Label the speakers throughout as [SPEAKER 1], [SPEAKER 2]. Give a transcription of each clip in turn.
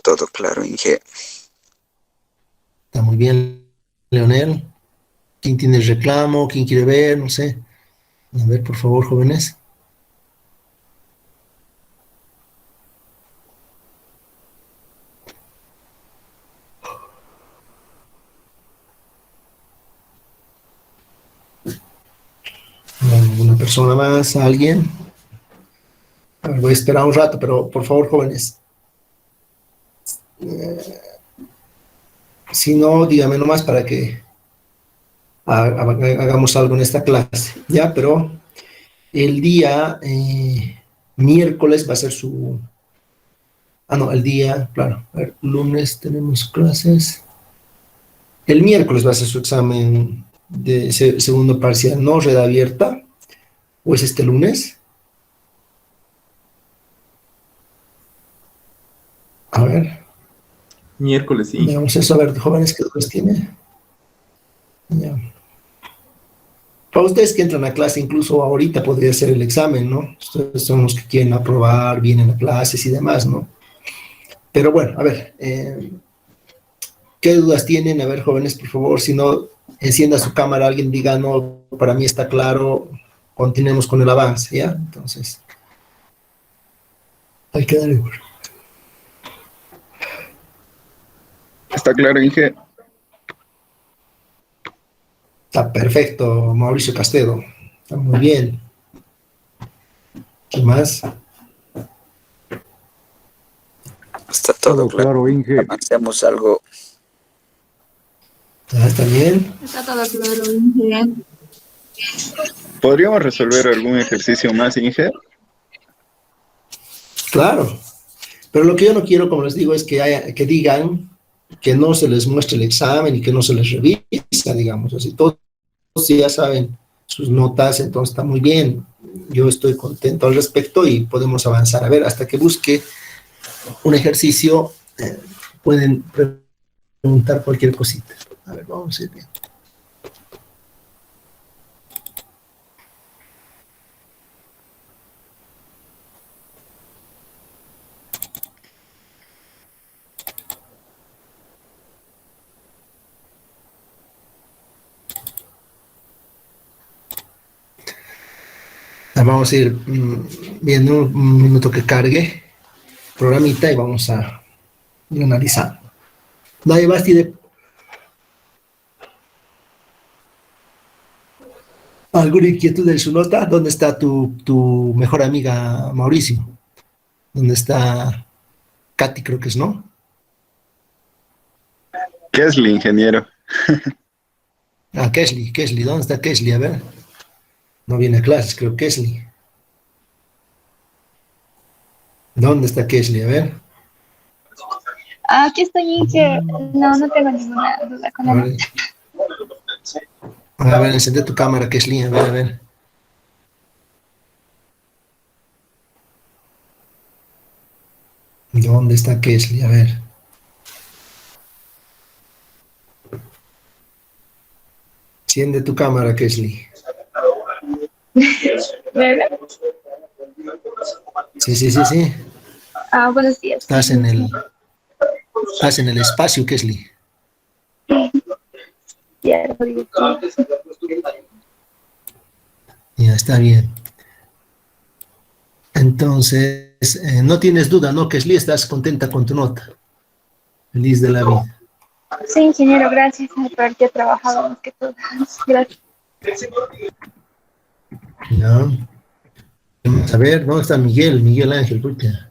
[SPEAKER 1] todo claro, Inge.
[SPEAKER 2] Está muy bien, Leonel. ¿Quién tiene el reclamo? ¿Quién quiere ver? No sé. A ver, por favor, jóvenes. ¿Alguna persona más? ¿Alguien? A ver, voy a esperar un rato, pero por favor, jóvenes. Si no, dígame nomás para que hagamos algo en esta clase. Ya, pero el día miércoles va a ser su... Ah, no, el día, claro, a ver, lunes tenemos clases. El miércoles va a ser su examen de segundo parcial, ¿no? Red abierta. ¿O es este lunes? A ver,
[SPEAKER 3] Miércoles, sí.
[SPEAKER 2] veamos eso. A ver, jóvenes, ¿qué dudas tiene? Ya. Para ustedes que entran a clase, incluso ahorita podría ser el examen, ¿no? Ustedes son los que quieren aprobar, vienen a clases y demás, ¿no? Pero bueno, a ver, ¿qué dudas tienen? A ver, jóvenes, por favor, si no, encienda su cámara, alguien diga, no, para mí está claro, continuemos con el avance, ¿ya? Entonces, hay que darle.
[SPEAKER 4] Está claro, Inge.
[SPEAKER 2] Está perfecto, Mauricio Castedo. Está muy bien. ¿Qué más?
[SPEAKER 1] Está todo claro.
[SPEAKER 5] Claro, Inge.
[SPEAKER 1] Avancemos algo.
[SPEAKER 2] ¿Ya está bien?
[SPEAKER 6] Está todo claro, Inge.
[SPEAKER 4] ¿Podríamos resolver algún ejercicio más, Inge?
[SPEAKER 2] Claro. Pero lo que yo no quiero, como les digo, es que digan que no se les muestre el examen y que no se les revisa, digamos así. Todos ya saben sus notas, entonces está muy bien. Yo estoy contento al respecto y podemos avanzar. A ver, hasta que busque un ejercicio, pueden preguntar cualquier cosita. A ver, vamos a ir bien. Vamos a ir viendo un minuto que cargue programita y vamos a ir analizando. Nadie más tiene alguna inquietud en su nota. ¿Dónde está tu mejor amiga Mauricio? ¿Dónde está Katy, creo que es, no?
[SPEAKER 4] ¿Qué es el ingeniero?
[SPEAKER 2] Ah, Kesley, ¿dónde está Kesley? A ver. No viene a clases, creo Kesley. ¿Dónde está Kesley? A ver.
[SPEAKER 6] Aquí estoy, Inge. No, no tengo ninguna duda con
[SPEAKER 2] A
[SPEAKER 6] él.
[SPEAKER 2] ver, a ver, encende tu cámara, Kesley. A ver, a ver. ¿Dónde está Kesley? A ver. Enciende tu cámara, Kesley.
[SPEAKER 6] ¿Verdad?
[SPEAKER 2] Sí, sí, sí, sí.
[SPEAKER 6] Ah, buenos días.
[SPEAKER 2] Estás en el espacio, Kesley.
[SPEAKER 6] Ya, lo digo.
[SPEAKER 2] Ya, está bien. Entonces, no tienes duda, ¿no, Kesley? ¿Estás contenta con tu nota? Feliz de la vida.
[SPEAKER 6] Sí, ingeniero, gracias por haberte trabajado más que todo. Gracias.
[SPEAKER 2] Ya. A ver, ¿dónde está Miguel Ángel? Pucha.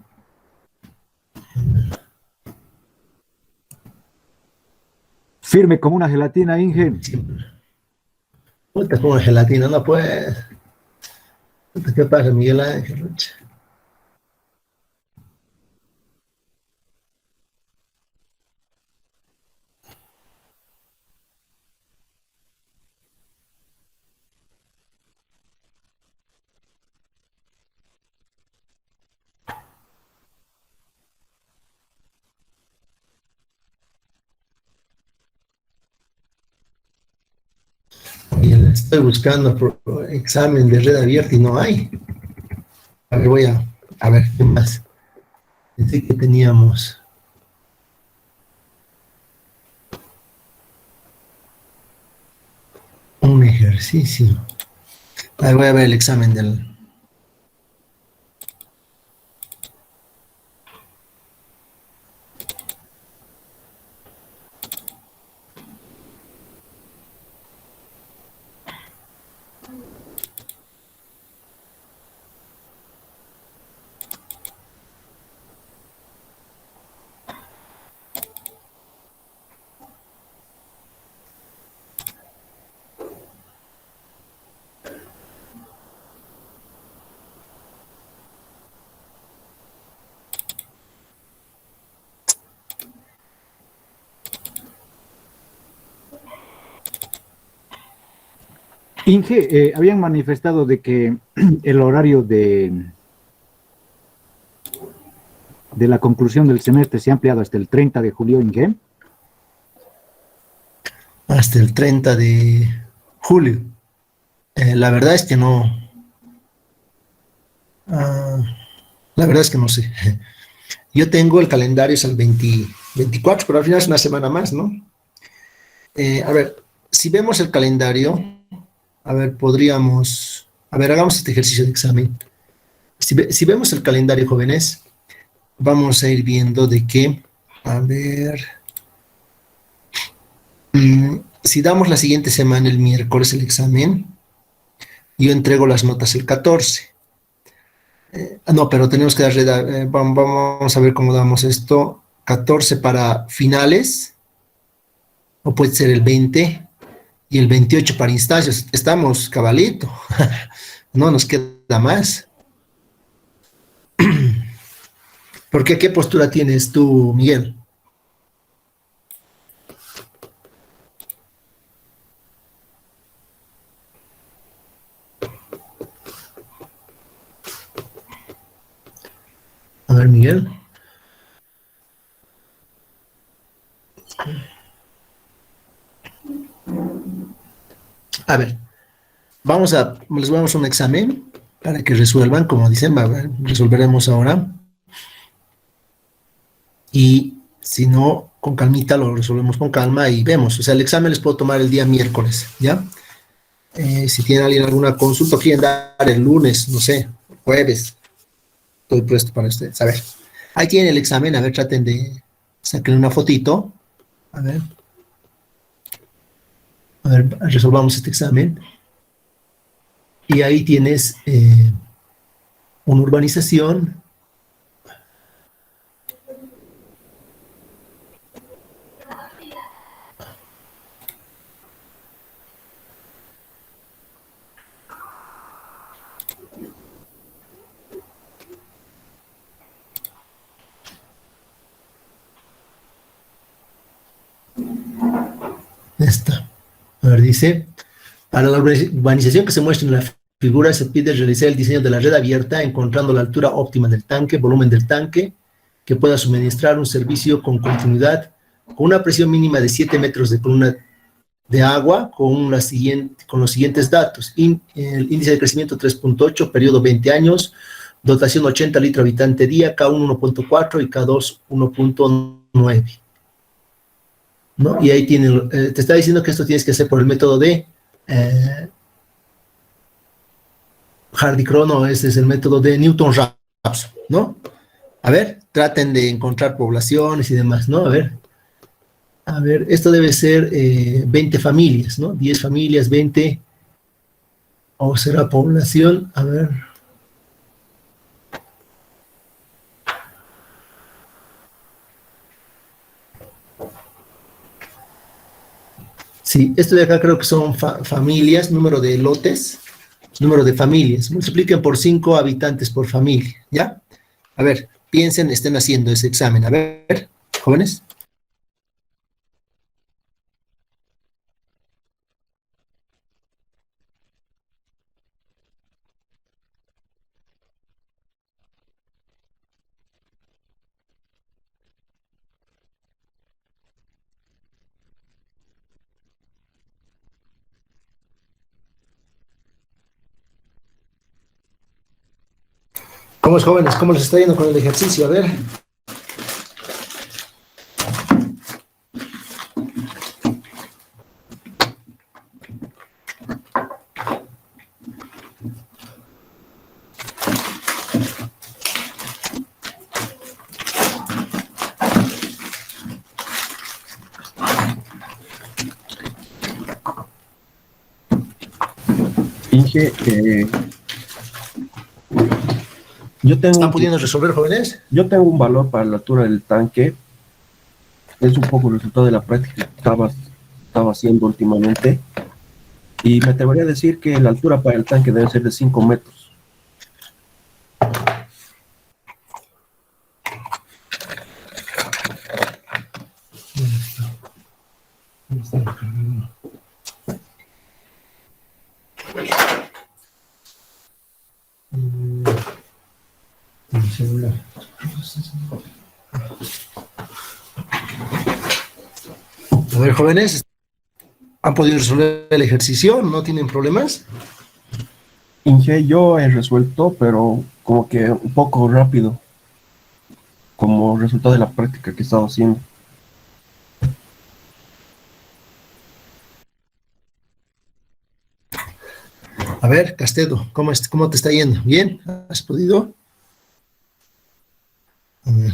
[SPEAKER 5] Firme como una gelatina, Inge.
[SPEAKER 2] Puta, como gelatina, no puede. Puta, ¿qué pasa, Miguel Ángel? Pucha. Estoy buscando por examen de red abierta y no hay. A ver, a ver, ¿qué más? Pensé que teníamos. ejercicio. Ahí voy a ver el examen del...
[SPEAKER 5] Inge, habían manifestado de que el horario de la conclusión del semestre se ha ampliado hasta el 30 de julio, Inge.
[SPEAKER 2] Hasta el 30 de julio. La verdad es que no. La verdad es que no sé. Yo tengo el calendario es el 24, pero al final es una semana más, ¿no? A ver, si vemos el calendario, a ver, podríamos... A ver, hagamos este ejercicio de examen. Si vemos el calendario, jóvenes, vamos a ir viendo de que... A ver... si damos la siguiente semana, el miércoles, el examen, yo entrego las notas el 14. No, pero tenemos que darle... vamos a ver cómo damos esto. 14 para finales, o puede ser el 20, y el 28 para instancias. Estamos cabalito. No nos queda más. ¿Por qué? ¿Qué postura tienes tú, Miguel? A ver, Miguel. A ver, les vamos a un examen para que resuelvan, como dicen, resolveremos ahora. Y si no, con calmita lo resolvemos con calma y vemos. O sea, el examen les puedo tomar el día miércoles, ¿ya? Si tienen alguien alguna consulta, quieren dar el lunes, no sé, jueves, estoy puesto para ustedes. A ver, ahí tienen el examen, a ver, traten de sacar una fotito. A ver, resolvamos este examen. Y ahí tienes una urbanización. Esta. A ver, dice, para la urbanización que se muestra en la figura se pide realizar el diseño de la red abierta encontrando la altura óptima del tanque, volumen del tanque, que pueda suministrar un servicio con continuidad, con una presión mínima de 7 metros de columna de agua, con los siguientes datos. El índice de crecimiento 3.8, periodo 20 años, dotación 80 litros habitante día, K1 1.4 y K2 1.9. ¿No? Y ahí te está diciendo que esto tienes que hacer por el método de Hardy-Krono, ese es el método de Newton-Raphson, ¿no? A ver, traten de encontrar poblaciones y demás, ¿no? A ver, esto debe ser 20 familias, ¿no? 10 familias, 20, o será población, a ver... Sí, esto de acá creo que son familias, número de lotes, número de familias. Multipliquen por 5 habitantes por familia, ¿ya? A ver, piensen, estén haciendo ese examen. A ver, jóvenes. ¿Cómo es, jóvenes? ¿Cómo les está yendo con el ejercicio? A ver.
[SPEAKER 7] Inge, yo tengo
[SPEAKER 2] ¿Están pudiendo resolver, jóvenes?
[SPEAKER 7] yo tengo un valor para la altura del tanque. Es un poco el resultado de la práctica que estaba haciendo últimamente. Y me atrevería a decir que la altura para el tanque debe ser de 5 metros.
[SPEAKER 2] Mi celular. A ver, jóvenes, ¿han podido resolver el ejercicio? ¿No tienen problemas?
[SPEAKER 7] Inge, yo he resuelto, pero como que un poco rápido, como resultado de la práctica que he estado haciendo.
[SPEAKER 2] A ver, Castedo, ¿cómo te está yendo? ¿Bien? ¿Has podido? A ver.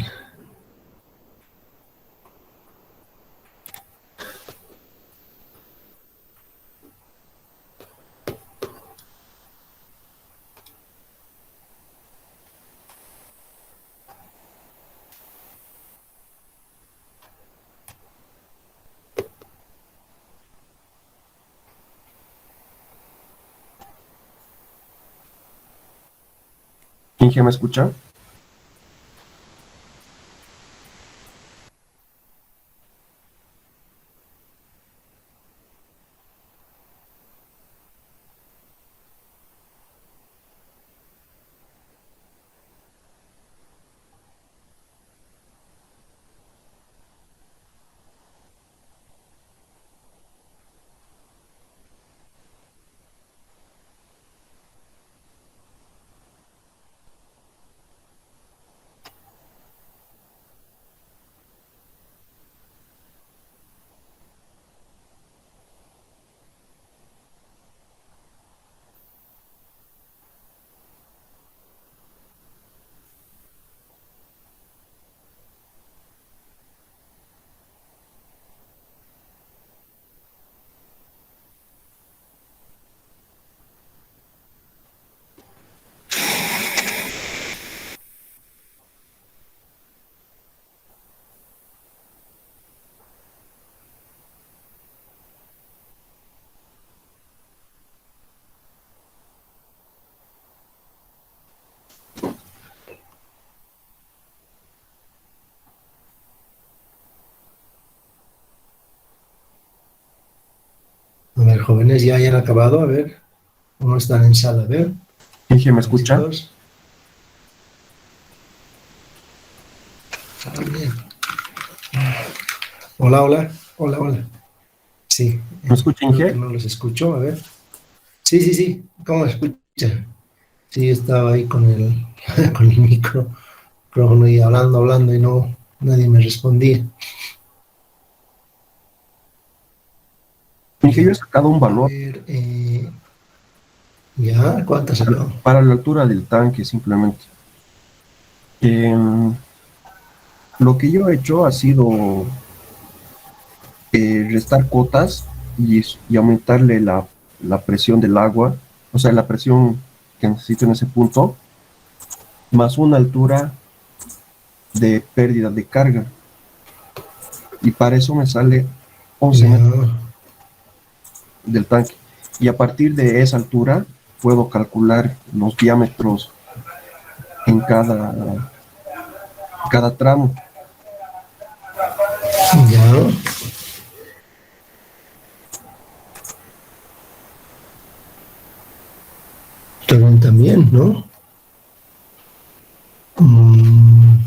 [SPEAKER 7] Inge, ¿me escucha?
[SPEAKER 2] A ver, jóvenes, ya hayan acabado, a ver. ¿Cómo están en sala? A ver.
[SPEAKER 7] Inge, ¿me escucha?
[SPEAKER 2] Chicos. Ah, bien. Hola, hola, hola, hola. Sí.
[SPEAKER 7] ¿Me escucha,
[SPEAKER 2] Creo
[SPEAKER 7] Inge?
[SPEAKER 2] que no los escucho, a ver. Sí, sí, sí. ¿Cómo me escucha? Sí, estaba ahí con el, con el micrófono y hablando y no, nadie me respondía.
[SPEAKER 7] Inge, yo he sacado un
[SPEAKER 2] A
[SPEAKER 7] valor
[SPEAKER 2] ver, ya, ¿cuánto has sacado?
[SPEAKER 7] para la altura del tanque, simplemente. Em, lo que yo he hecho ha sido restar cotas y aumentarle la presión del agua, o sea, la presión que necesito en ese punto, más una altura de pérdida de carga. Y para eso me sale 11
[SPEAKER 2] Ya,
[SPEAKER 7] metros del tanque. Y a partir de esa altura puedo calcular los diámetros en cada tramo.
[SPEAKER 2] ya. Pero también, ¿no? Mm,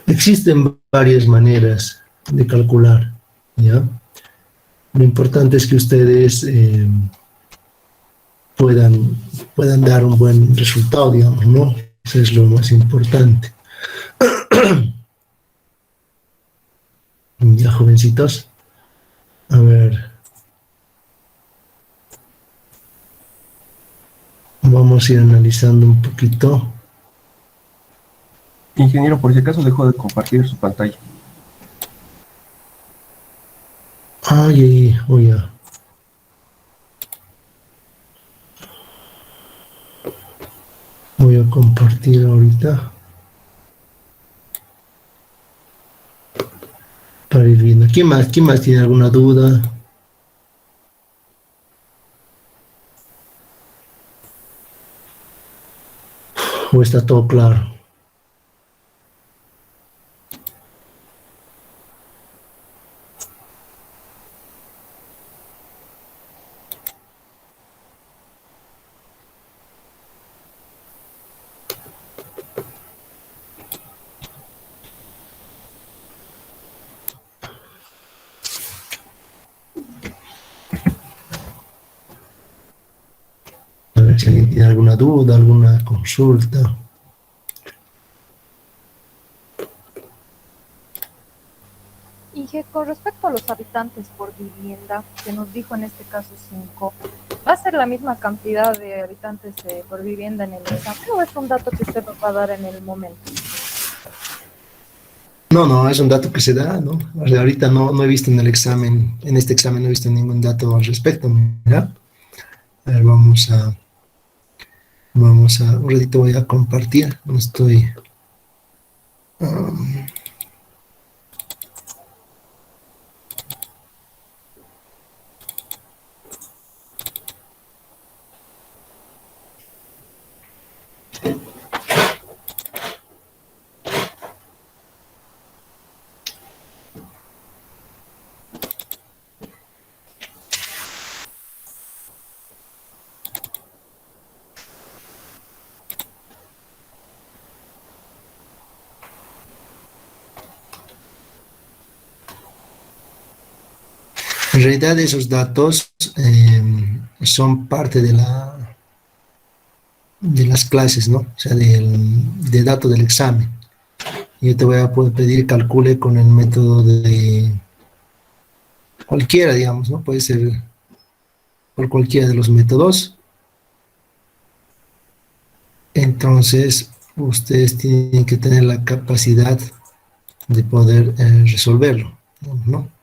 [SPEAKER 2] existen varias maneras de calcular, ¿ya? Lo importante es que ustedes puedan dar un buen resultado, digamos, ¿no? Eso es lo más importante. Ya, jovencitos. A ver. Vamos a ir analizando un poquito.
[SPEAKER 7] Ingeniero, por si acaso dejó de compartir su pantalla.
[SPEAKER 2] Ay, ay, oh, ya. Voy a compartir ahorita para ir viendo. ¿Quién más tiene alguna duda? ¿O está todo claro? A ver si alguien tiene alguna duda, alguna consulta.
[SPEAKER 8] Y que con respecto a los habitantes por vivienda, que nos dijo en este caso 5, ¿va a ser la misma cantidad de habitantes por vivienda en el examen o es un dato que usted nos va a dar en el momento?
[SPEAKER 2] No, es un dato que se da, ¿no? O sea, ahorita no he visto en el examen, en este examen no he visto ningún dato al respecto, mira. A ver, vamos a, un ratito voy a compartir, no estoy... En realidad esos datos son parte de las clases, ¿no? O sea, del dato del examen. Yo te voy a poder pedir calcule con el método de cualquiera, digamos, ¿no? Puede ser por cualquiera de los métodos. Entonces, ustedes tienen que tener la capacidad de poder resolverlo, ¿no?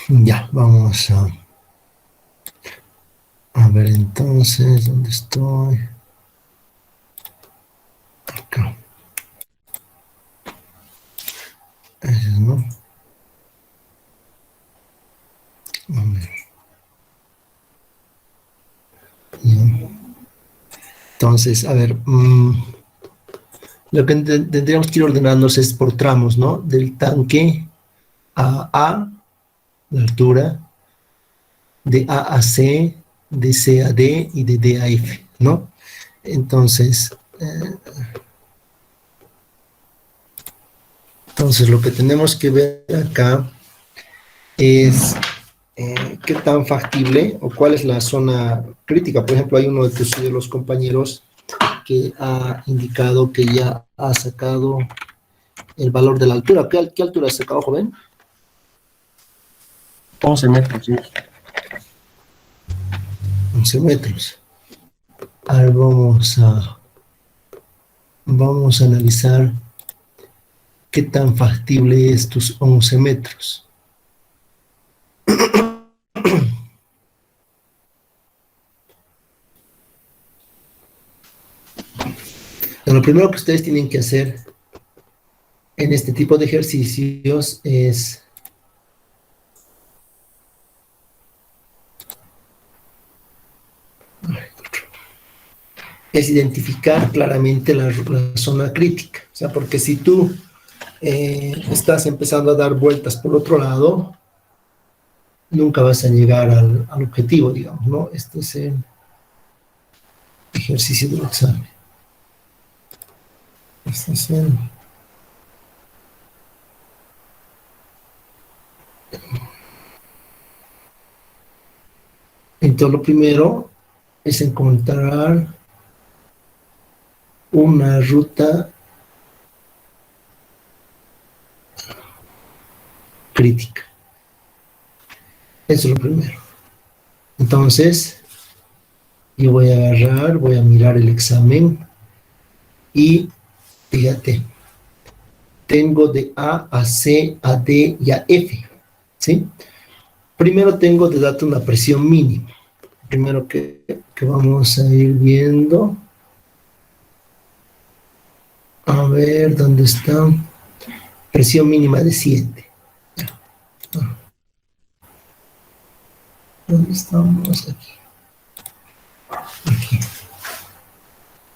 [SPEAKER 2] Ya, vamos a ver entonces, ¿dónde estoy? Acá. Ese, ¿no? A ver. Ya. Entonces, a ver, lo que tendríamos que ir ordenándonos es por tramos, ¿no? Del tanque a la altura, de A a C, de C a D y de D a F, ¿no? Entonces, lo que tenemos que ver acá es qué tan factible o cuál es la zona crítica. Por ejemplo, hay uno de los compañeros que ha indicado que ya ha sacado el valor de la altura. ¿Qué altura ha sacado, joven?
[SPEAKER 7] 11 metros, sí.
[SPEAKER 2] 11 metros. Ahora vamos a analizar qué tan factible es tus 11 metros. Lo primero que ustedes tienen que hacer en este tipo de ejercicios es identificar claramente la zona crítica. O sea, porque si tú estás empezando a dar vueltas por otro lado, nunca vas a llegar al objetivo, digamos, ¿no? Este es el ejercicio del examen. Este es el... Entonces, lo primero es encontrar una ruta crítica. Eso es lo primero. Entonces, yo voy a agarrar, voy a mirar el examen y fíjate, tengo de A a C, a D y a F, ¿sí? Primero tengo de dato una presión mínima. Primero que vamos a ir viendo. A ver, ¿dónde está? Presión mínima de 7. ¿Dónde estamos? Aquí.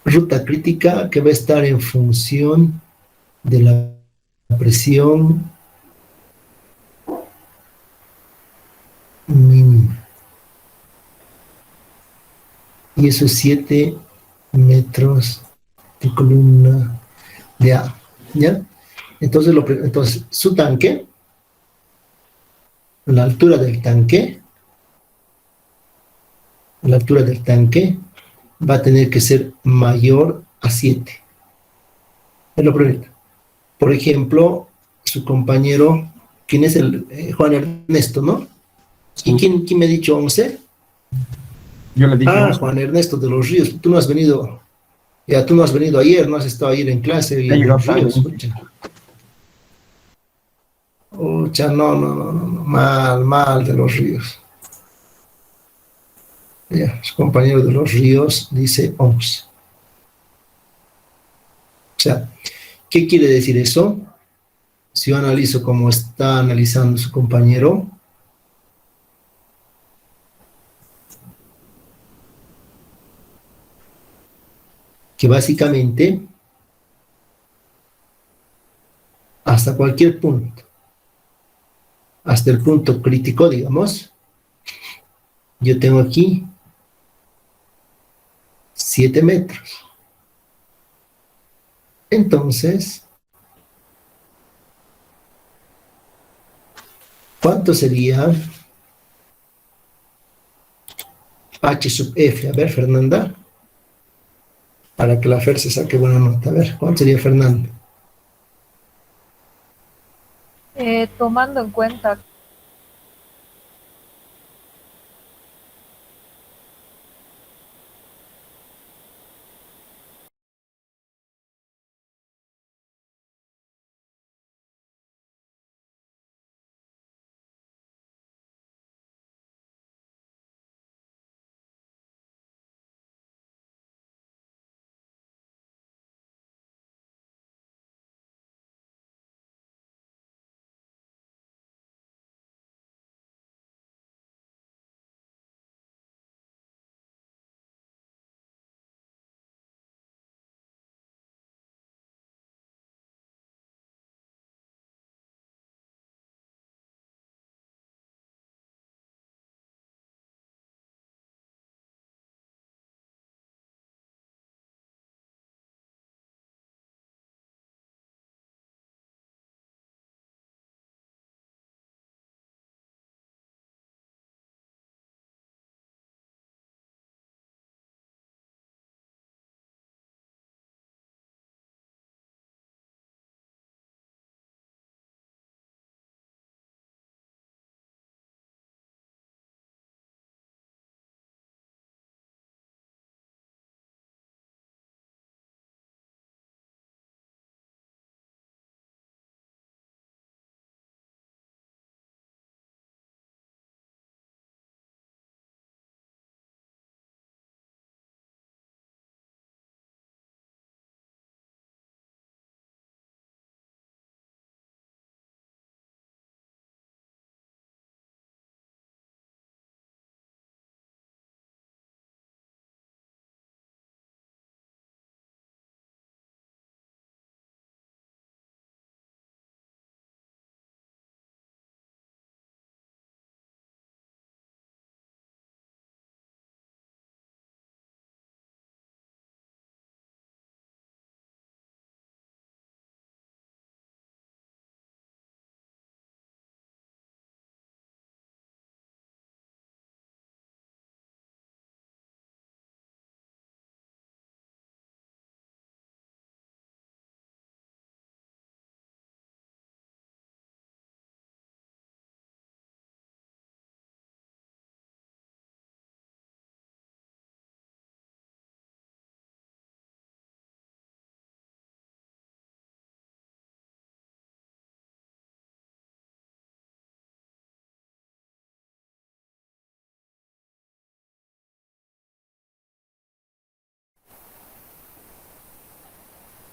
[SPEAKER 2] Ruta crítica que va a estar en función de la presión mínima. Y eso es 7 metros de columna de A. ¿Ya? Entonces, entonces, su tanque, la altura del tanque, va a tener que ser mayor a 7. Es lo primero. Por ejemplo, su compañero, ¿quién es el Juan Ernesto, no?
[SPEAKER 7] Sí.
[SPEAKER 2] ¿Y quién me ha dicho 11?
[SPEAKER 7] Yo le dije,
[SPEAKER 2] Juan Ernesto de los Ríos. Tú no has venido, ya tú no has venido ayer, no has estado ayer en clase y
[SPEAKER 7] he
[SPEAKER 2] en
[SPEAKER 7] llegado
[SPEAKER 2] los
[SPEAKER 7] tarde.
[SPEAKER 2] Ríos. Ucha, no, mal de los Ríos. Ya, su compañero de los Ríos dice 11. O sea, ¿qué quiere decir eso? Si yo analizo como está analizando su compañero, que básicamente hasta cualquier punto, hasta el punto crítico, digamos, yo tengo aquí 7 metros. Entonces, ¿cuánto sería H sub F? A ver, Fernanda, para que la Fer se saque buena nota. A ver, ¿cuánto sería Fernanda?
[SPEAKER 8] Tomando en cuenta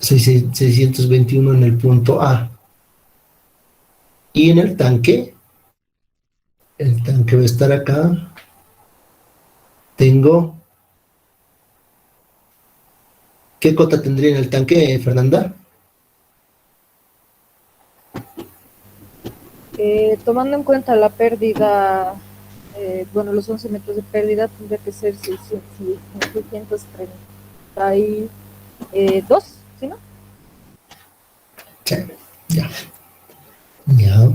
[SPEAKER 2] 621 en el punto A. Y en el tanque va a estar acá. Tengo... ¿Qué cota tendría en el tanque, Fernanda?
[SPEAKER 8] Tomando en cuenta la pérdida, los 11 metros de pérdida, tendría que ser 632, ¿sí, no?
[SPEAKER 2] Sí, ya. Ya.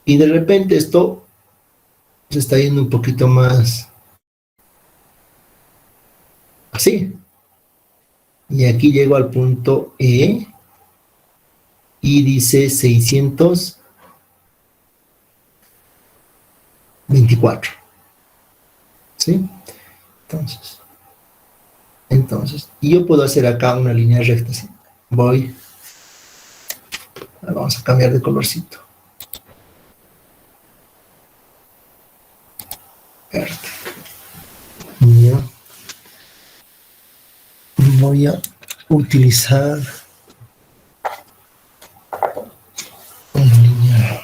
[SPEAKER 2] Y de repente esto se está yendo un poquito más así. Y aquí llego al punto E y dice 624. ¿Sí? Entonces, y yo puedo hacer acá una línea recta. ¿Sí? Vamos a cambiar de colorcito. Verde. Ya. Voy a utilizar una línea.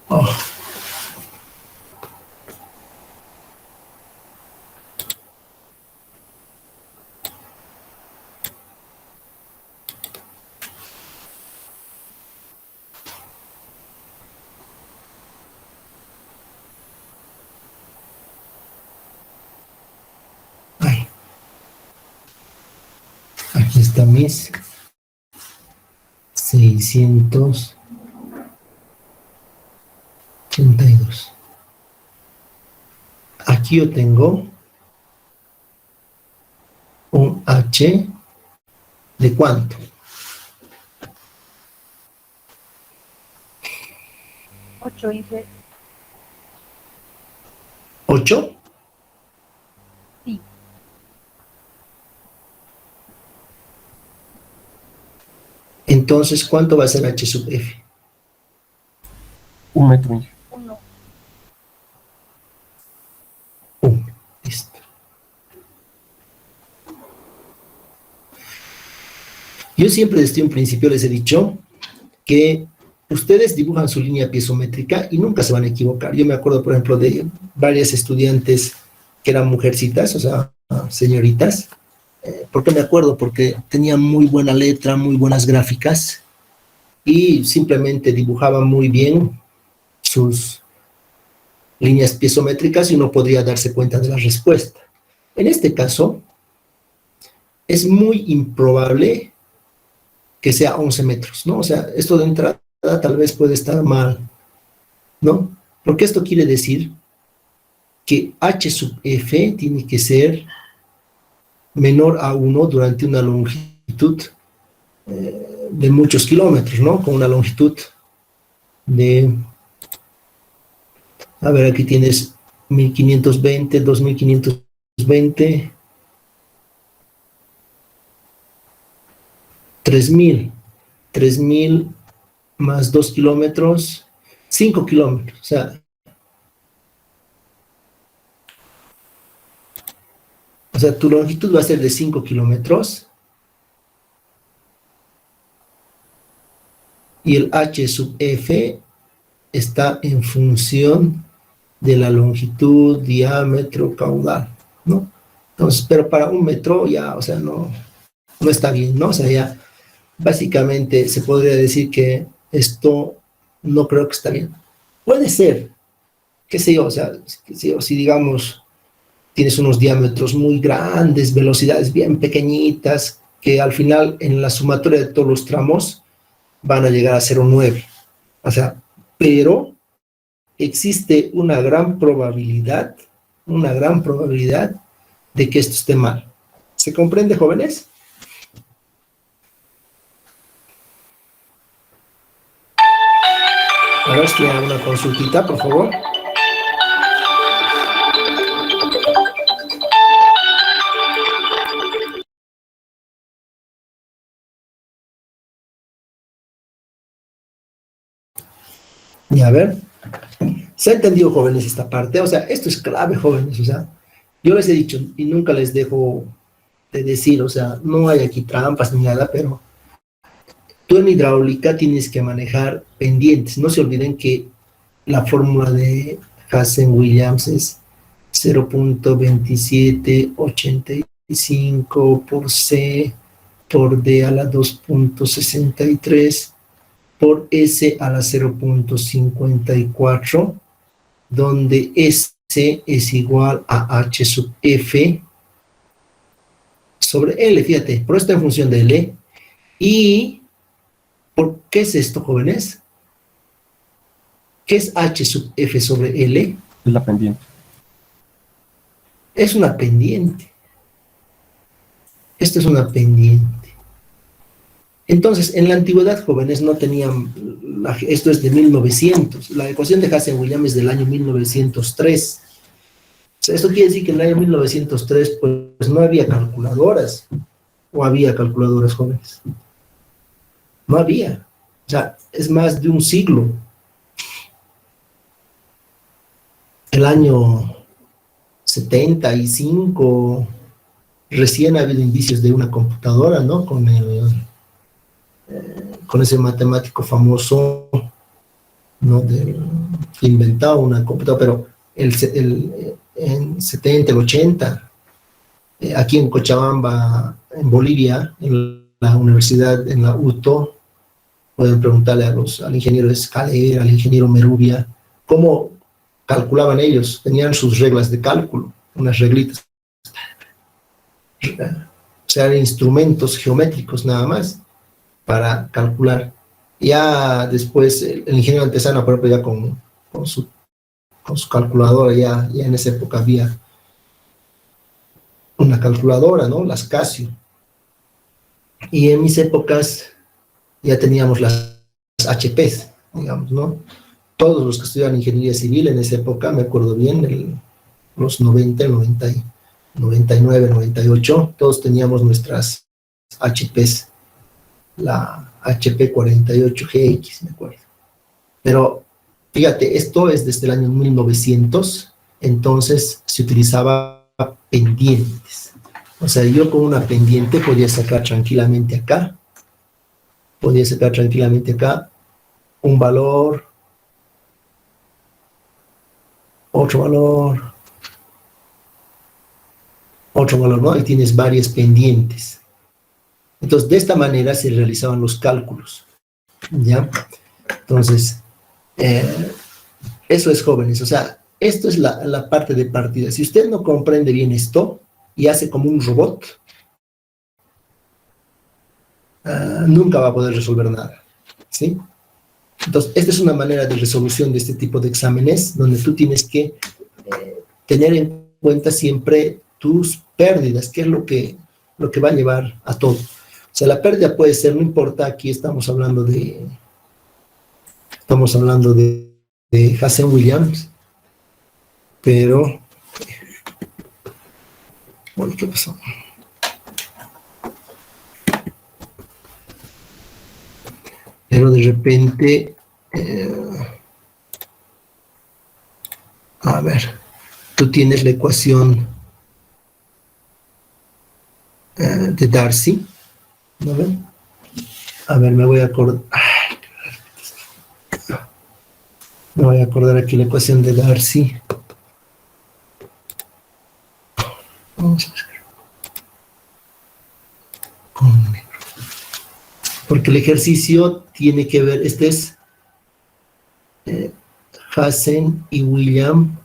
[SPEAKER 2] Oh. Ay. Aquí está mis 682. Aquí yo tengo un H de ¿cuánto?
[SPEAKER 8] 8, Inge.
[SPEAKER 2] 8.
[SPEAKER 8] Sí.
[SPEAKER 2] Entonces, ¿cuánto va a ser H sub F?
[SPEAKER 7] 1 metro, Inge.
[SPEAKER 8] 1.
[SPEAKER 2] 1. Listo. Yo siempre desde un principio les he dicho que ustedes dibujan su línea piezométrica y nunca se van a equivocar. Yo me acuerdo, por ejemplo, de varias estudiantes que eran mujercitas, o sea, señoritas. ¿Por qué me acuerdo? Porque tenían muy buena letra, muy buenas gráficas y simplemente dibujaban muy bien sus líneas piezométricas y uno podría darse cuenta de la respuesta. En este caso, es muy improbable que sea 11 metros, ¿no? O sea, esto de entrada tal vez puede estar mal, ¿no? Porque esto quiere decir que H sub F tiene que ser menor a 1 durante una longitud de muchos kilómetros, ¿no? Con una longitud de, a ver, aquí tienes 1520, 2520, 3000 más 2 kilómetros, 5 kilómetros, o sea, tu longitud va a ser de 5 kilómetros y el H sub F está en función de la longitud, diámetro, caudal, ¿no? Entonces, pero para 1 metro ya, o sea, no está bien, ¿no? O sea, ya básicamente se podría decir que esto no creo que está bien. Puede ser, qué sé yo, o sea, si digamos tienes unos diámetros muy grandes, velocidades bien pequeñitas, que al final en la sumatoria de todos los tramos van a llegar a 0,9. O sea, pero existe una gran probabilidad de que esto esté mal. ¿Se comprende, jóvenes? A ver si hay una consultita, por favor. Y a ver, ¿se ha entendido, jóvenes, esta parte? O sea, esto es clave, jóvenes. O sea, yo les he dicho y nunca les dejo de decir, o sea, no hay aquí trampas ni nada, pero tú en hidráulica tienes que manejar pendientes. No se olviden que la fórmula de Hazen-Williams es 0.2785 por C por D a la 2.63 por S a la 0.54, donde S es igual a H sub F sobre L, fíjate, pero está en función de L. ¿Y por qué es esto, jóvenes? ¿Qué es H sub F sobre L?
[SPEAKER 7] Es la pendiente.
[SPEAKER 2] Es una pendiente. Esto es una pendiente. Entonces, en la antigüedad, jóvenes, no tenían, esto es de 1900, la ecuación de Hazen-Williams es del año 1903. O sea, esto quiere decir que en el año 1903, pues no había calculadoras, o había calculadoras, jóvenes. No había. O sea, es más de un siglo. El año 75, recién ha habido indicios de una computadora, ¿no? Con ese matemático famoso, ¿no? Que inventaba una computadora, pero en 70, el 80, aquí en Cochabamba, en Bolivia, en la universidad, en la UTO, pueden preguntarle al ingeniero Escalera, al ingeniero Merubia, cómo calculaban ellos. Tenían sus reglas de cálculo, unas reglitas. O sea, eran instrumentos geométricos nada más para calcular. Ya después el ingeniero Antesana, por ejemplo, ya con su calculadora, ya en esa época había una calculadora, ¿no? Las Casio. Y en mis épocas ya teníamos las HPs, digamos, ¿no? Todos los que estudiaban ingeniería civil en esa época, me acuerdo bien, los 90, 99, 98, todos teníamos nuestras HPs, la HP 48GX, me acuerdo. Pero fíjate, esto es desde el año 1900, entonces se utilizaba pendientes. O sea, yo con una pendiente podía sacar tranquilamente acá un valor, otro valor, ¿no? Y tienes varias pendientes. Entonces, de esta manera se realizaban los cálculos, ¿ya? Entonces, eso es, jóvenes. O sea, esto es la parte de partida. Si usted no comprende bien esto y hace como un robot, nunca va a poder resolver nada, ¿sí? Entonces, esta es una manera de resolución de este tipo de exámenes, donde tú tienes que tener en cuenta siempre tus pérdidas, que es lo que va a llevar a todo. O sea, la pérdida puede ser, no importa, aquí estamos hablando de Hazen-Williams, pero, bueno, ¿qué pasó? Pero de repente, a ver, tú tienes la ecuación de Darcy, ¿no ven? A ver, me voy a acordar aquí la ecuación de Darcy. Vamos a ver. Porque el ejercicio tiene que ver, este es Hazen y William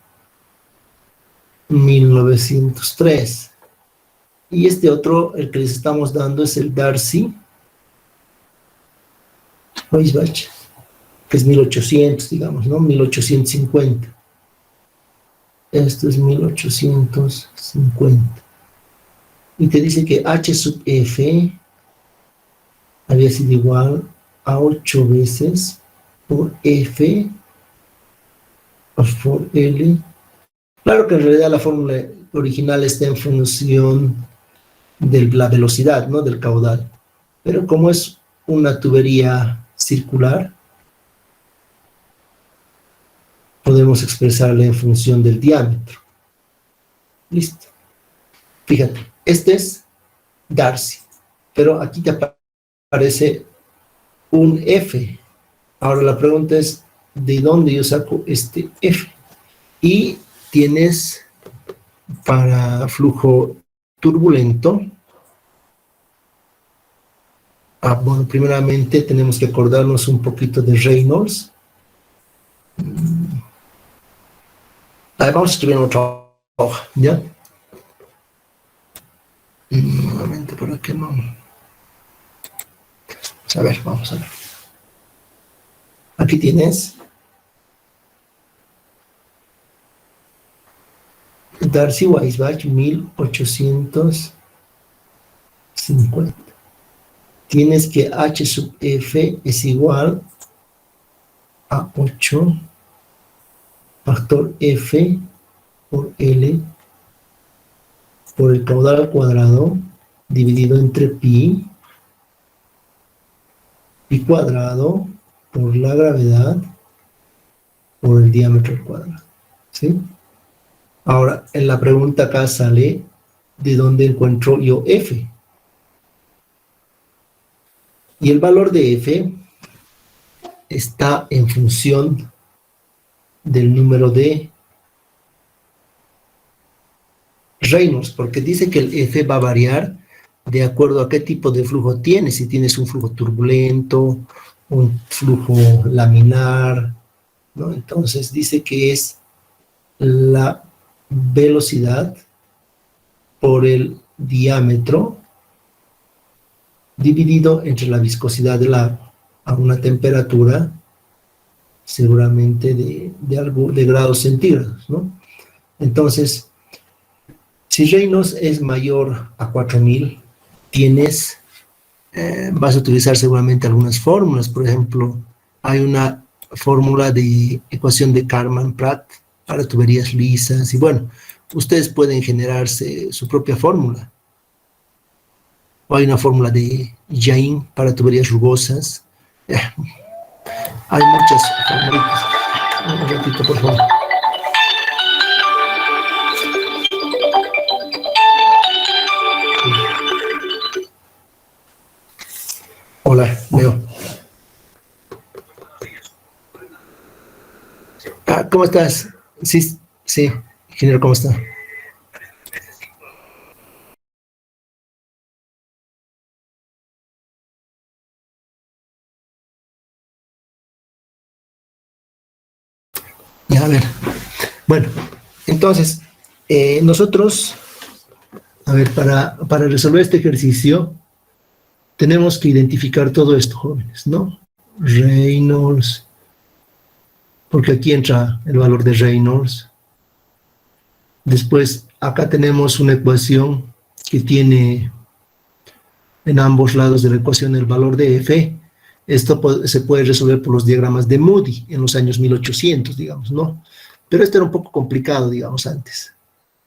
[SPEAKER 2] 1903. Y este otro, el que les estamos dando, es el Darcy Weisbach, que es 1800, digamos, ¿no? 1850. Esto es 1850. Y te dice que H sub F había sido igual a 8 veces por F por L. Claro que en realidad la fórmula original está en función de la velocidad, ¿no? Del caudal. Pero como es una tubería circular, podemos expresarla en función del diámetro. Listo. Fíjate, este es Darcy, pero aquí te aparece un F. Ahora la pregunta es, ¿de dónde yo saco este F? Y tienes para flujo turbulento, bueno, primeramente tenemos que acordarnos un poquito de Reynolds. Vamos a escribir en otra hoja, ¿ya? Nuevamente, ¿por qué no? A ver, vamos a ver. Aquí tienes Darcy Weisbach 1850. Tienes que H sub F es igual a 8 factor F por L por el caudal al cuadrado dividido entre pi cuadrado por la gravedad por el diámetro al cuadrado, ¿sí? Ahora, en la pregunta acá sale de dónde encuentro yo F. Y el valor de F está en función del número de Reynolds, porque dice que el F va a variar de acuerdo a qué tipo de flujo tienes, si tienes un flujo turbulento, un flujo laminar, ¿no? Entonces dice que es la velocidad por el diámetro dividido entre la viscosidad del agua a una temperatura seguramente de grados centígrados, ¿no? Entonces, si Reynolds es mayor a 4000, vas a utilizar seguramente algunas fórmulas. Por ejemplo, hay una fórmula de ecuación de Karman-Pratt para tuberías lisas, y bueno, ustedes pueden generarse su propia fórmula. O hay una fórmula de Jain para tuberías rugosas. Hay muchas formulitas. Un ratito, por favor. Hola, Leo. ¿Cómo estás? Sí, sí, ingeniero, ¿cómo está? Ya, a ver. Bueno, entonces, nosotros, a ver, para resolver este ejercicio, tenemos que identificar todo esto, jóvenes, ¿no? Reynolds, porque aquí entra el valor de Reynolds. Después, acá tenemos una ecuación que tiene en ambos lados de la ecuación el valor de F. Esto se puede resolver por los diagramas de Moody en los años 1800, digamos, ¿no? Pero esto era un poco complicado, digamos, antes,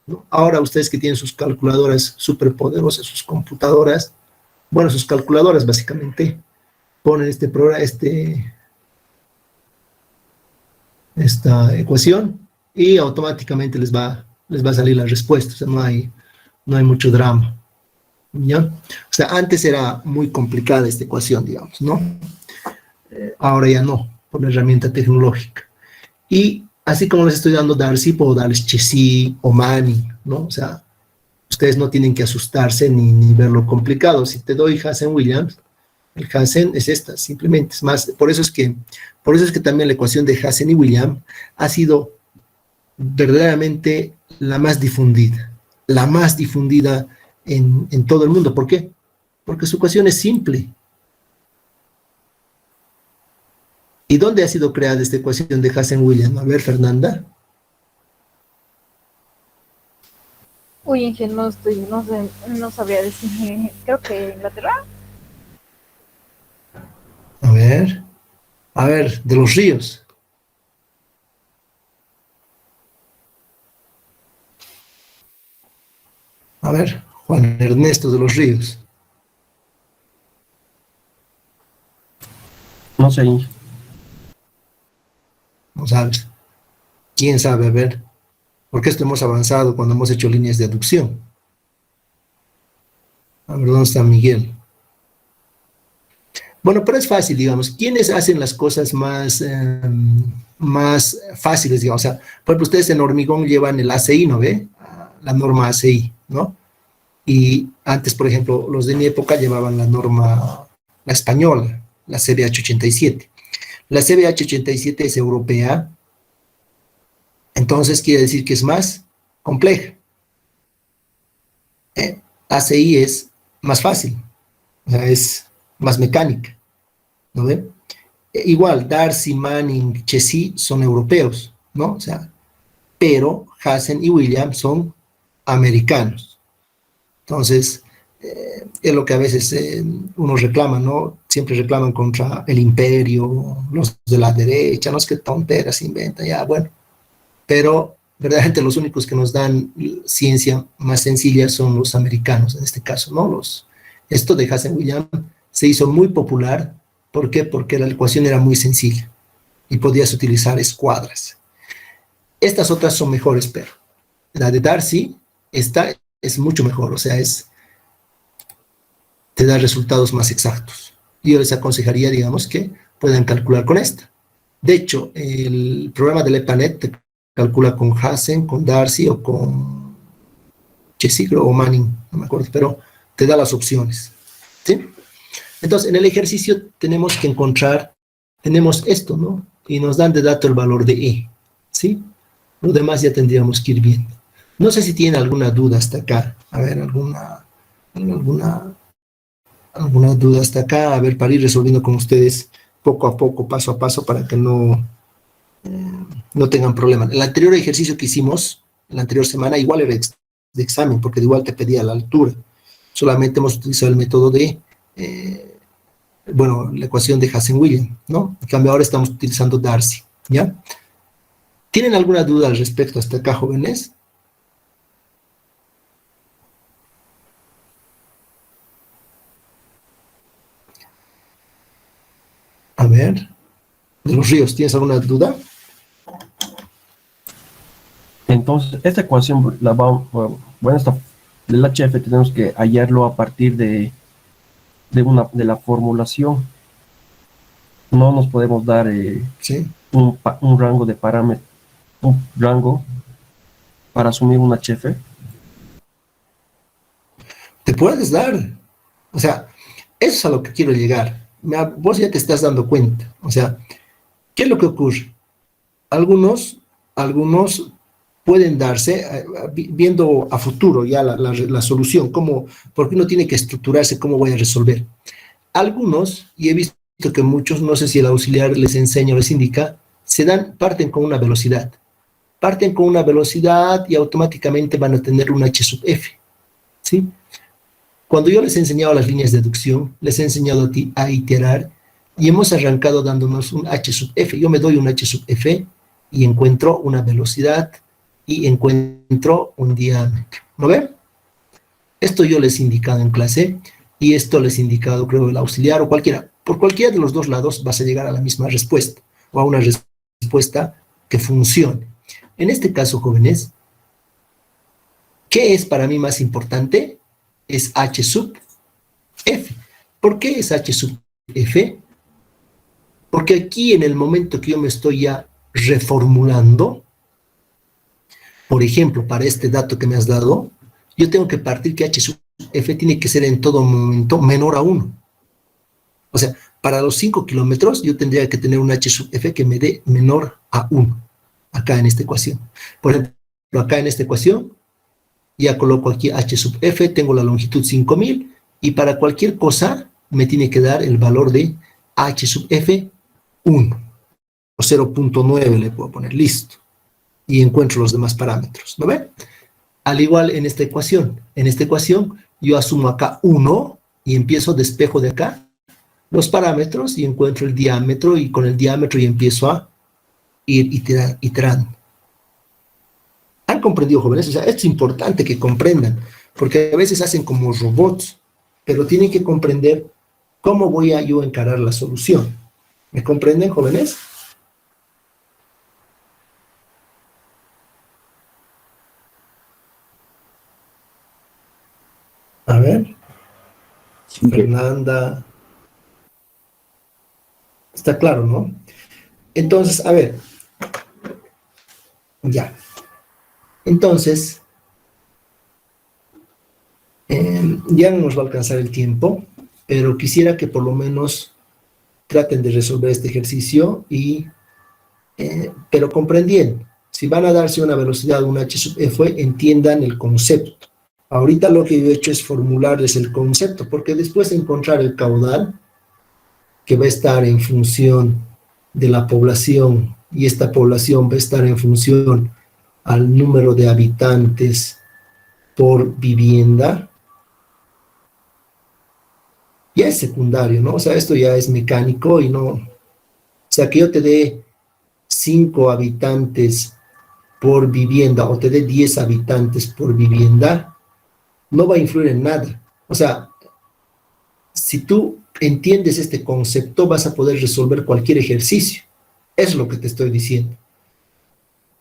[SPEAKER 2] ¿no? Ahora ustedes que tienen sus calculadoras superpoderosas, sus computadoras, bueno, sus calculadoras básicamente, ponen esta ecuación y automáticamente les va a salir la respuesta. O sea, no hay mucho drama, ¿ya? O sea, antes era muy complicada esta ecuación, digamos, ¿no? Ahora ya no, por la herramienta tecnológica. Y así como les estoy dando Darcy, puedo darles Chessy o Manning, ¿no? O sea, ustedes no tienen que asustarse ni verlo complicado. Si te doy Hazen-Williams, el Hazen es esta, simplemente. Es más, por eso es que también la ecuación de Hazen y Williams ha sido verdaderamente la más difundida en todo el mundo. ¿Por qué? Porque su ecuación es simple. ¿Y dónde ha sido creada esta ecuación de Hazen-Williams? A ver, Fernanda.
[SPEAKER 8] Uy, Inge, no sé, no sabría decir. Creo que Inglaterra.
[SPEAKER 2] A ver, de los ríos. A ver, Juan Ernesto de los Ríos.
[SPEAKER 7] No sé, Inge.
[SPEAKER 2] No sabes. ¿Quién sabe? A ver, porque esto hemos avanzado cuando hemos hecho líneas de aducción. A ver, ¿dónde está Miguel? Bueno, pero es fácil, digamos. ¿Quiénes hacen las cosas más fáciles, digamos? O sea, por ejemplo, ustedes en hormigón llevan el ACI, ¿no ve? La norma ACI, ¿no? Y antes, por ejemplo, los de mi época llevaban la norma, la española, la CBH 87. La CBH 87 es europea, entonces quiere decir que es más compleja. ACI es más fácil, o sea, es más mecánica, ¿no ven? Igual, Darcy, Manning, Chessy son europeos, ¿no? O sea, pero Hazen y Williams son americanos. Entonces, es lo que a veces uno reclama, ¿no? Siempre reclaman contra el imperio, los de la derecha, no es que tonteras inventan, ya, bueno. Pero, verdaderamente, los únicos que nos dan ciencia más sencilla son los americanos, en este caso, ¿no? Esto de Hazen Williams se hizo muy popular. ¿Por qué? Porque la ecuación era muy sencilla y podías utilizar escuadras. Estas otras son mejores, pero la de Darcy, esta es mucho mejor, o sea, te da resultados más exactos. Yo les aconsejaría, digamos, que puedan calcular con esta. De hecho, el programa del EPANET te calcula con Hazen, con Darcy o con Chesigro o Manning, no me acuerdo, pero te da las opciones, ¿sí? Entonces, en el ejercicio tenemos que encontrar, tenemos esto, ¿no? Y nos dan de dato el valor de E, ¿sí? Lo demás ya tendríamos que ir viendo. No sé si tienen alguna duda hasta acá. A ver, alguna duda hasta acá. A ver, para ir resolviendo con ustedes poco a poco, paso a paso, para que no tengan problema. El anterior ejercicio que hicimos, la anterior semana, igual era de examen, porque igual te pedía la altura. Solamente hemos utilizado el método de, la ecuación de Hazen-Williams, ¿no? En cambio, ahora estamos utilizando Darcy, ¿ya? ¿Tienen alguna duda al respecto hasta acá, jóvenes? A ver, de los ríos, ¿tienes alguna duda?
[SPEAKER 7] Entonces, esta ecuación, del HF tenemos que hallarlo a partir de la formulación. No nos podemos dar
[SPEAKER 2] Sí.
[SPEAKER 7] un rango de parámetros, un rango para asumir un HF.
[SPEAKER 2] Te puedes dar. O sea, eso es a lo que quiero llegar. Vos ya te estás dando cuenta. O sea, ¿qué es lo que ocurre? Algunos pueden darse, viendo a futuro ya la solución, porque uno tiene que estructurarse cómo voy a resolver. Algunos, y he visto que muchos, no sé si el auxiliar les enseña o les indica, parten con una velocidad. Parten con una velocidad y automáticamente van a tener un H sub F, ¿sí? Cuando yo les he enseñado las líneas de deducción, les he enseñado a iterar y hemos arrancado dándonos un H sub F. Yo me doy un H sub F y encuentro una velocidad y encuentro un diámetro. ¿No ven? Esto yo les he indicado en clase y esto les he indicado, creo, el auxiliar o cualquiera. Por cualquiera de los dos lados vas a llegar a la misma respuesta o a una respuesta que funcione. En este caso, jóvenes, ¿qué es para mí más importante? Es H sub F. ¿Por qué es H sub F? Porque aquí, en el momento que yo me estoy ya reformulando, por ejemplo, para este dato que me has dado, yo tengo que partir que H sub F tiene que ser en todo momento menor a 1. O sea, para los 5 kilómetros yo tendría que tener un H sub F que me dé menor a 1, acá en esta ecuación. Por ejemplo, acá en esta ecuación, ya coloco aquí H sub F, tengo la longitud 5000, y para cualquier cosa me tiene que dar el valor de H sub F 1, o 0.9 le puedo poner, listo. Y encuentro los demás parámetros, ¿no ven? Al igual en esta ecuación yo asumo acá 1 y empiezo, despejo de acá los parámetros y encuentro el diámetro, y con el diámetro y empiezo a ir iterando. ¿Han comprendido, jóvenes? O sea, esto es importante que comprendan, porque a veces hacen como robots, pero tienen que comprender cómo voy a yo encarar la solución. ¿Me comprenden, jóvenes? ver,
[SPEAKER 5] Inge.
[SPEAKER 2] Fernanda. Está claro, ¿no? Entonces, a ver. Ya. Entonces, ya no nos va a alcanzar el tiempo, pero quisiera que por lo menos traten de resolver este ejercicio pero comprendien. Si van a darse una velocidad, un h sub f, entiendan el concepto. Ahorita lo que yo he hecho es formularles el concepto, porque después de encontrar el caudal, que va a estar en función de la población, y esta población va a estar en función al número de habitantes por vivienda, ya es secundario, ¿no? O sea, esto ya es mecánico y no... O sea, que yo te dé 5 habitantes por vivienda o te dé 10 habitantes por vivienda, no va a influir en nada. O sea, si tú entiendes este concepto, vas a poder resolver cualquier ejercicio. Es lo que te estoy diciendo.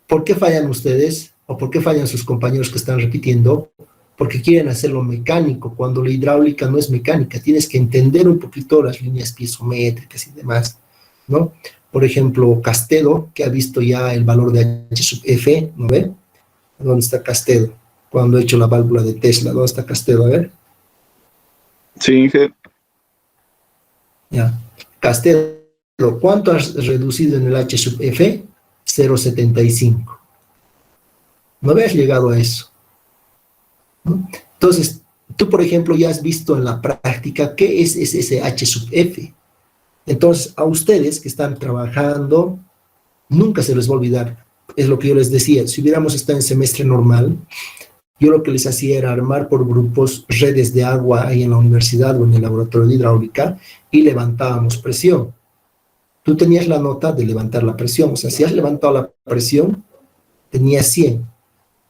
[SPEAKER 2] ¿Por qué fallan ustedes? ¿O por qué fallan sus compañeros que están repitiendo? Porque quieren hacerlo mecánico, cuando la hidráulica no es mecánica. Tienes que entender un poquito las líneas piezométricas y demás, ¿no? Por ejemplo, Castedo, que ha visto ya el valor de H sub F, ¿no ve? ¿Dónde está Castedo? Cuando he hecho la válvula de Tesla, ¿dónde está Castedo? A ver.
[SPEAKER 4] Sí, Inge.
[SPEAKER 2] Ya. Castedo, ¿cuánto has reducido en el H sub F? 0,75. No habías llegado a eso, ¿no? Entonces, tú, por ejemplo, ya has visto en la práctica qué es ese H sub F. Entonces, a ustedes que están trabajando, nunca se les va a olvidar. Es lo que yo les decía, si hubiéramos estado en semestre normal, yo lo que les hacía era armar por grupos redes de agua ahí en la universidad o en el laboratorio de hidráulica y levantábamos presión. Tú tenías la nota de levantar la presión, o sea, si has levantado la presión, tenías 100.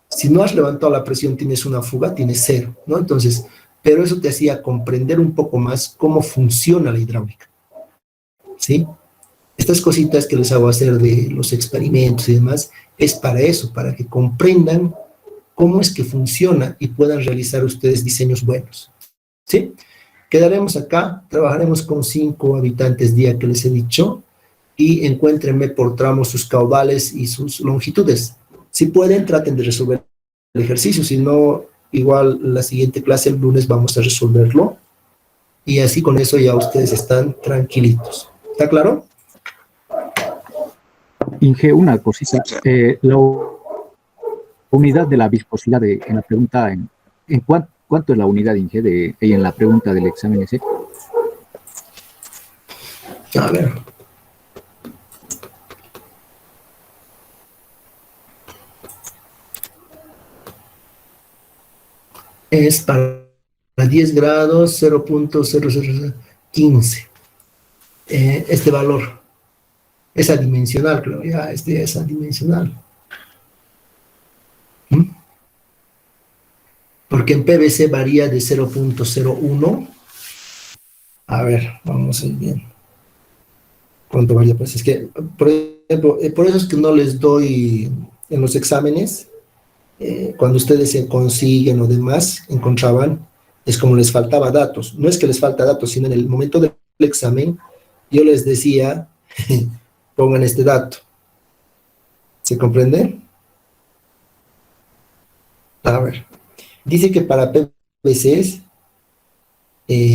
[SPEAKER 2] Si no has levantado la presión, tienes una fuga, tienes 0, ¿no? Entonces, pero eso te hacía comprender un poco más cómo funciona la hidráulica, ¿sí? Estas cositas que les hago hacer de los experimentos y demás, es para eso, para que comprendan cómo es que funciona y puedan realizar ustedes diseños buenos, ¿sí? Quedaremos acá, trabajaremos con 5 habitantes día que les he dicho, y encuéntrenme por tramos sus caudales y sus longitudes. Si pueden, traten de resolver el ejercicio, si no, igual la siguiente clase, el lunes, vamos a resolverlo, y así con eso ya ustedes están tranquilitos. ¿Está claro?
[SPEAKER 5] Inge, una cosita. La unidad de la viscosidad en la pregunta, ¿en cuánto es la unidad, Inge, en la pregunta del examen ese?
[SPEAKER 2] A ver. Es para 10 grados 0.0015. Este valor es adimensional, creo, ya, este es adimensional. Porque en PVC varía de 0.01. A ver, vamos a ir bien. ¿Cuánto varía? Pues es que, por ejemplo, por eso es que no les doy en los exámenes, cuando ustedes se consiguen o demás, encontraban, es como les faltaba datos. No es que les falta datos, sino en el momento del examen, yo les decía, pongan este dato. ¿Se comprende? A ver. Dice que para PVCs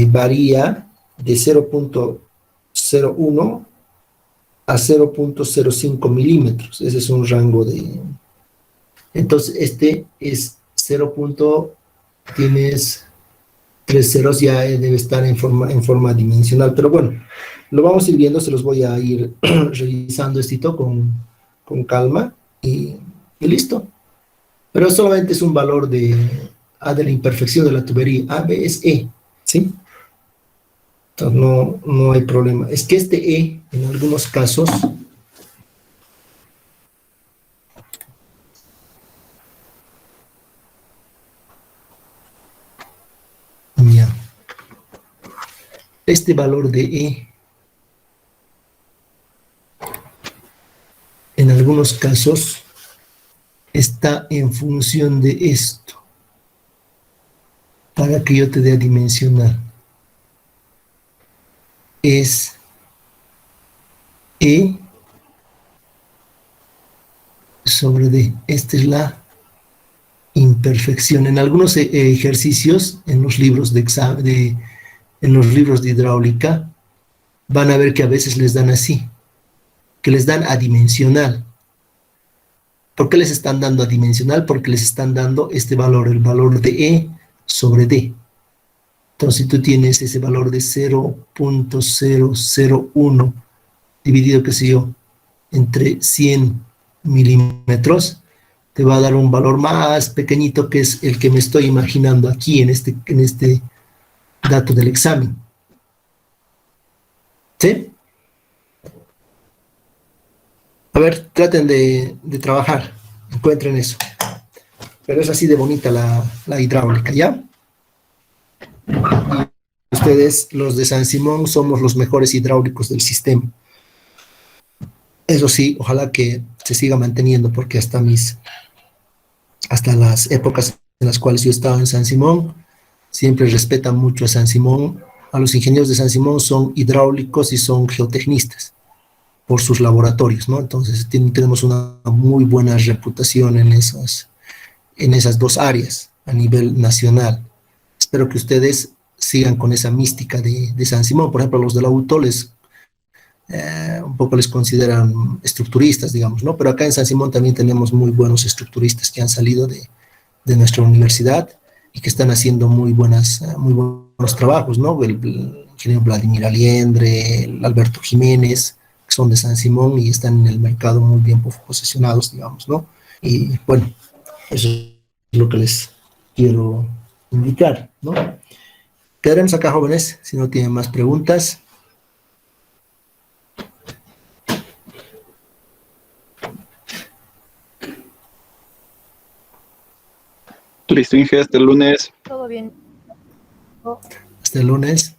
[SPEAKER 2] varía de 0.01 a 0.05 milímetros. Ese es un rango de... Entonces, este es 0. Tienes 3 ceros, ya debe estar en forma dimensional. Pero bueno, lo vamos a ir viendo, se los voy a ir revisando esto con calma y listo. Pero solamente es un valor de la imperfección de la tubería. A, B es E, ¿sí? Entonces no hay problema. Es que este E, en algunos casos, ya, este valor de E, en algunos casos, está en función de esto. para que yo te dé adimensional es E sobre D. Esta es la imperfección. En algunos ejercicios, en los libros de examen, en los libros de hidráulica, van a ver que a veces les dan así, que les dan adimensional. ¿Por qué les están dando adimensional? Porque les están dando este valor, el valor de E sobre D. Entonces, si tú tienes ese valor de 0.001 dividido, qué sé yo, entre 100 milímetros, te va a dar un valor más pequeñito, que es el que me estoy imaginando aquí en este dato del examen. ¿Sí? A ver, traten de trabajar, encuentren eso. Pero es así de bonita la hidráulica, ¿ya? Y ustedes, los de San Simón, somos los mejores hidráulicos del sistema. Eso sí, ojalá que se siga manteniendo, porque hasta las épocas en las cuales yo estaba en San Simón, siempre respetan mucho a San Simón. A los ingenieros de San Simón son hidráulicos y son geotecnistas por sus laboratorios, ¿no? Entonces tenemos una muy buena reputación en esas dos áreas a nivel nacional. Espero que ustedes sigan con esa mística de San Simón. Por ejemplo, los de la UTO un poco les consideran estructuristas, digamos, ¿no? Pero acá en San Simón también tenemos muy buenos estructuristas que han salido de nuestra universidad y que están haciendo muy buenos trabajos, ¿no? El ingeniero Vladimir Aliendre, el Alberto Jiménez, que son de San Simón y están en el mercado muy bien posicionados, digamos, ¿no? Y bueno, eso es lo que les quiero indicar, ¿no? Quedaremos acá, jóvenes, si no tienen más preguntas.
[SPEAKER 4] Listo, Inge, hasta el lunes.
[SPEAKER 8] Todo bien.
[SPEAKER 2] Hasta el lunes.